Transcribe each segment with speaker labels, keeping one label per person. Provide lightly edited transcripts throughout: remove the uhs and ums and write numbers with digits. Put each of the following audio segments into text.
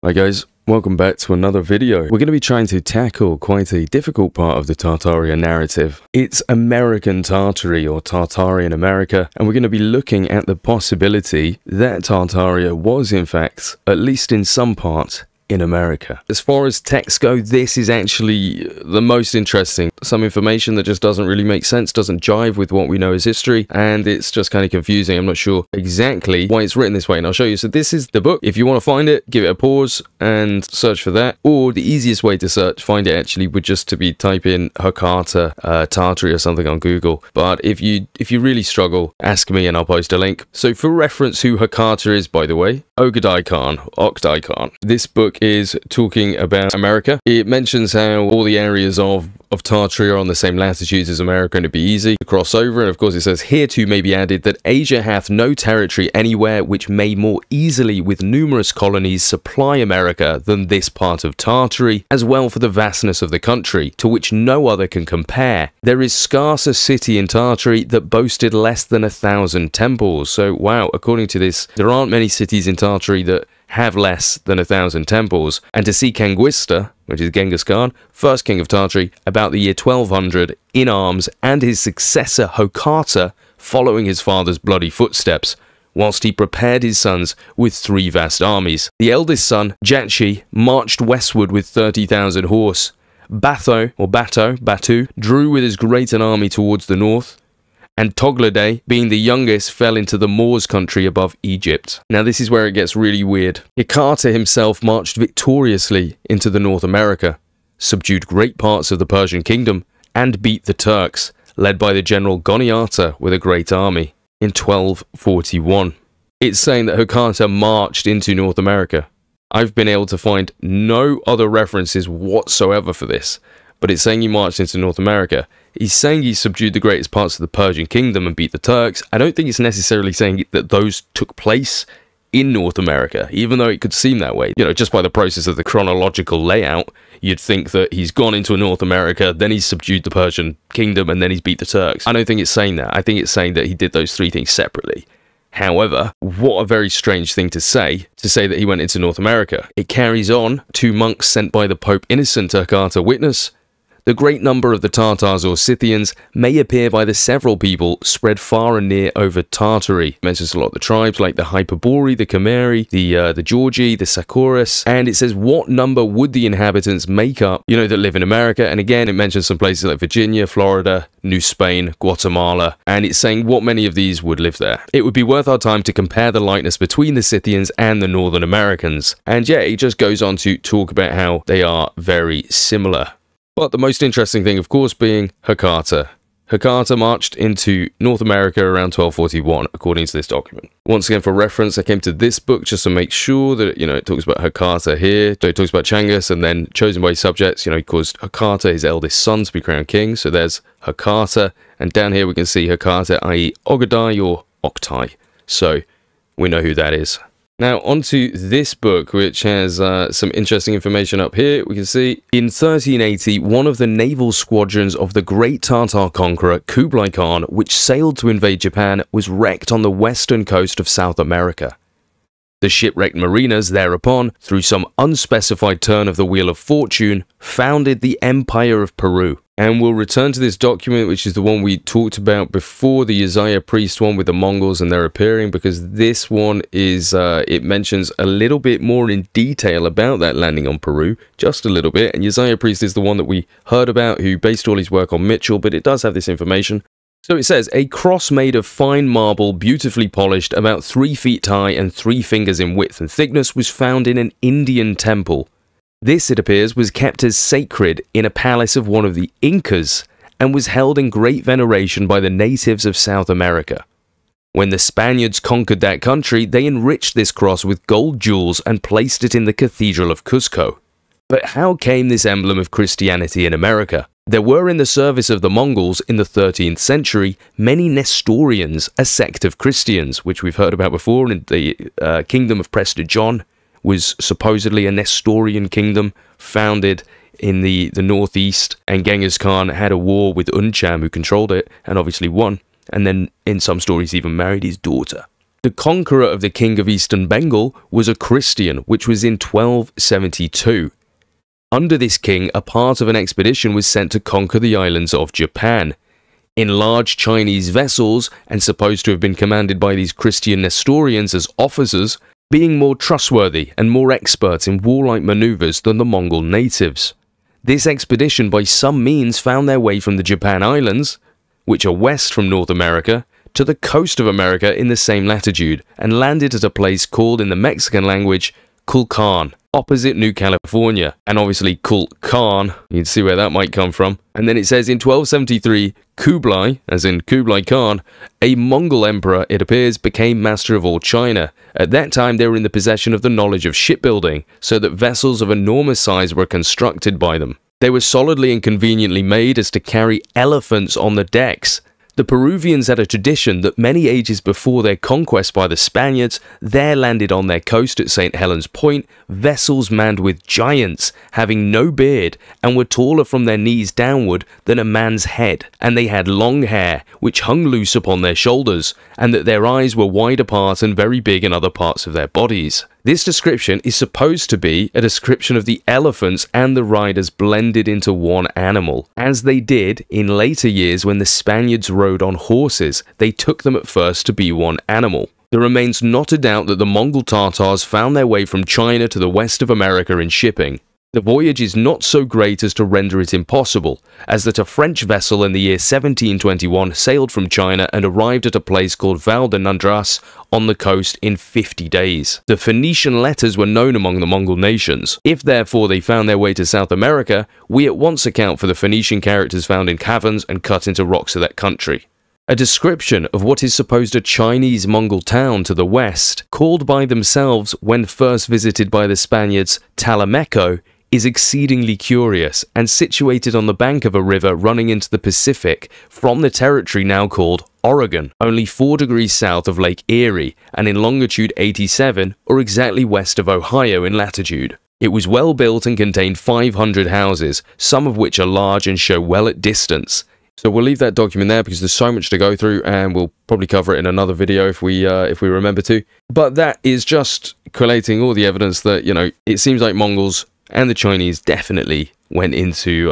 Speaker 1: Hi guys, welcome back to another video. We're going to be trying to tackle quite a difficult part of the Tartaria narrative. It's American Tartary or Tartarian America, and we're going to be looking at the possibility that Tartaria was in fact, at least in some part, in America. As far as texts go, this is actually the most interesting. Some information that just doesn't really make sense, doesn't jive with what we know as history, and it's just kind of confusing. I'm not sure exactly why it's written this way, and I'll show you. So this is the book. If you want to find it, give it a pause and search for that. Or the easiest way to find it actually would just to be type in Hoccata, Tartary or something on Google. But if you really struggle, ask me and I'll post a link. So for reference, who Hoccata is, by the way, Ogedei Khan. This book is talking about America. It mentions how all the areas of Tartary are on the same latitudes as America and it'd be easy to cross over. And of course it says, here too may be added that Asia hath no territory anywhere which may more easily with numerous colonies supply America than this part of Tartary, as well for the vastness of the country, to which no other can compare. There is scarce a city in Tartary that boasted less than 1,000 temples. So wow, according to this, there aren't many cities in Tartary that have less than 1,000 temples. And to see Kanguista, which is Genghis Khan, first king of Tartary, about the year 1200, in arms, and his successor Hoccata, following his father's bloody footsteps, whilst he prepared his sons with 3 vast armies. The eldest son, Jatchi, marched westward with 30,000 horse. Batu, drew with as great an army towards the north, and Ogedei, being the youngest, fell into the Moors country above Egypt. Now this is where it gets really weird. Hoccata himself marched victoriously into the North America, subdued great parts of the Persian kingdom, and beat the Turks, led by the general Goniata with a great army, in 1241. It's saying that Hoccata marched into North America. I've been able to find no other references whatsoever for this, but it's saying he marched into North America. He's saying he subdued the greatest parts of the Persian kingdom and beat the Turks. I don't think it's necessarily saying that those took place in North America, even though it could seem that way. You know, just by the process of the chronological layout, you'd think that he's gone into North America, then he's subdued the Persian kingdom, and then he's beat the Turks. I don't think it's saying that. I think it's saying that he did those 3 things separately. However, what a very strange thing to say that he went into North America. It carries on, 2 monks sent by the Pope Innocent to Hoccata witness. The great number of the Tartars or Scythians may appear by the several people spread far and near over Tartary. It mentions a lot of the tribes like the Hyperborean, the Khmeri, the Georgi, the Sakuras, and it says what number would the inhabitants make up, you know, that live in America. And again, it mentions some places like Virginia, Florida, New Spain, Guatemala, and it's saying what many of these would live there. It would be worth our time to compare the likeness between the Scythians and the Northern Americans. And yeah, it just goes on to talk about how they are very similar. But the most interesting thing, of course, being Hoccata. Hoccata marched into North America around 1241, according to this document. Once again, for reference, I came to this book just to make sure that, you know, it talks about Hoccata here. So it talks about Changus and then chosen by his subjects. You know, he caused Hoccata, his eldest son, to be crowned king. So there's Hoccata. And down here we can see Hoccata, i.e. Ogedei or Octai. So we know who that is. Now, onto this book, which has some interesting information up here. We can see, in 1380, one of the naval squadrons of the great Tartar conqueror Kublai Khan, which sailed to invade Japan, was wrecked on the western coast of South America. The shipwrecked mariners thereupon, through some unspecified turn of the wheel of fortune, founded the Empire of Peru. And we'll return to this document, which is the one we talked about before, the Uzziah priest one with the Mongols and their appearing, because this one is, it mentions a little bit more in detail about that landing on Peru, just a little bit. And Uzziah priest is the one that we heard about, who based all his work on Mitchell, but it does have this information. So it says, a cross made of fine marble, beautifully polished, about 3 feet high and 3 fingers in width and thickness, was found in an Indian temple. This, it appears, was kept as sacred in a palace of one of the Incas and was held in great veneration by the natives of South America. When the Spaniards conquered that country, they enriched this cross with gold jewels and placed it in the Cathedral of Cusco. But how came this emblem of Christianity in America? There were in the service of the Mongols in the 13th century many Nestorians, a sect of Christians, which we've heard about before in the Kingdom of Prester John, was supposedly a Nestorian kingdom founded in the northeast, and Genghis Khan had a war with Uncham, who controlled it and obviously won, and then in some stories even married his daughter. The conqueror of the king of Eastern Bengal was a Christian, which was in 1272. Under this king, a part of an expedition was sent to conquer the islands of Japan. In large Chinese vessels, and supposed to have been commanded by these Christian Nestorians as officers, being more trustworthy and more expert in warlike maneuvers than the Mongol natives. This expedition by some means found their way from the Japan Islands, which are west from North America, to the coast of America in the same latitude, and landed at a place called in the Mexican language Culcan, opposite New California. And obviously Khan, you can see where that might come from. And then it says in 1273, Kublai, as in Kublai Khan, a Mongol emperor, it appears, became master of all China. At that time they were in the possession of the knowledge of shipbuilding, so that vessels of enormous size were constructed by them. They were solidly and conveniently made as to carry elephants on the decks. The Peruvians had a tradition that many ages before their conquest by the Spaniards, there landed on their coast at St. Helens Point vessels manned with giants, having no beard, and were taller from their knees downward than a man's head, and they had long hair, which hung loose upon their shoulders, and that their eyes were wide apart and very big in other parts of their bodies. This description is supposed to be a description of the elephants and the riders blended into one animal. As they did in later years when the Spaniards rode on horses, they took them at first to be one animal. There remains not a doubt that the Mongol Tartars found their way from China to the west of America in shipping. The voyage is not so great as to render it impossible, as that a French vessel in the year 1721 sailed from China and arrived at a place called Val de Nandras on the coast in 50 days. The Phoenician letters were known among the Mongol nations. If therefore they found their way to South America, we at once account for the Phoenician characters found in caverns and cut into rocks of that country. A description of what is supposed a Chinese Mongol town to the west, called by themselves when first visited by the Spaniards Talameco, is exceedingly curious and situated on the bank of a river running into the Pacific from the territory now called Oregon, only 4 degrees south of Lake Erie and in longitude 87 or exactly west of Ohio in latitude. It was well built and contained 500 houses, some of which are large and show well at distance. So we'll leave that document there because there's so much to go through, and we'll probably cover it in another video if we remember to. But that is just collating all the evidence that, you know, it seems like Mongols and the Chinese definitely went into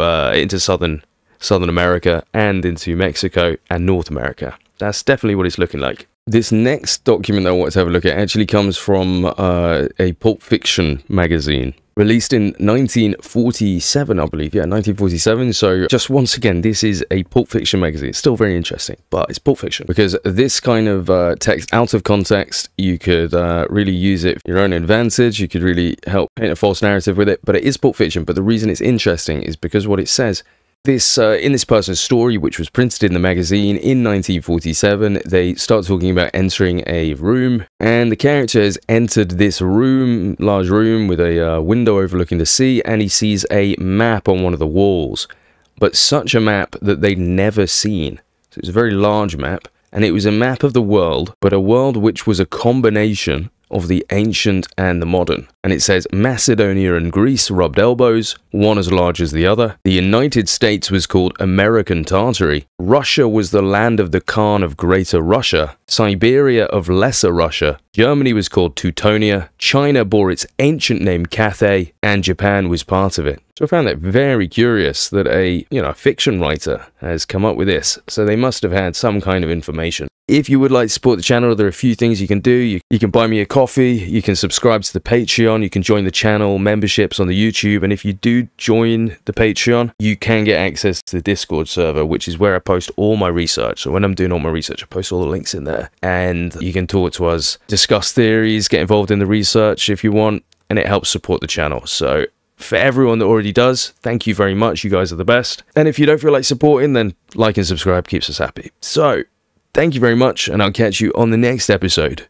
Speaker 1: southern America and into Mexico and North America. That's definitely what it's looking like. This next document that I want to have a look at actually comes from a Pulp Fiction magazine. Released in 1947, I believe. Yeah, 1947. So just once again, this is a Pulp Fiction magazine. It's still very interesting, but it's Pulp Fiction. Because this kind of text out of context, you could really use it for your own advantage. You could really help paint a false narrative with it. But it is Pulp Fiction. But the reason it's interesting is because what it says. In this person's story, which was printed in the magazine in 1947, they start talking about entering a room, and the character has entered this room, large room with a window overlooking the sea, and he sees a map on one of the walls, but such a map that they'd never seen. So it's a very large map, and it was a map of the world, but a world which was a combination of the ancient and the modern. And it says Macedonia and Greece rubbed elbows, one as large as the other. The United States was called American Tartary. Russia was the land of the Khan of Greater Russia. Siberia of Lesser Russia. Germany was called Teutonia. China bore its ancient name Cathay, and Japan was part of it. So I found that very curious that a fiction writer has come up with this. So they must have had some kind of information. If you would like to support the channel, there are a few things you can do. You can buy me a coffee, you can subscribe to the Patreon, you can join the channel memberships on the YouTube, and if you do join the Patreon, you can get access to the Discord server, which is where I post all my research. So when I'm doing all my research, I post all the links in there, and you can talk to us, discuss theories, get involved in the research if you want, and it helps support the channel. So for everyone that already does, thank you very much. You guys are the best. And if you don't feel like supporting, then like and subscribe keeps us happy. So thank you very much, and I'll catch you on the next episode.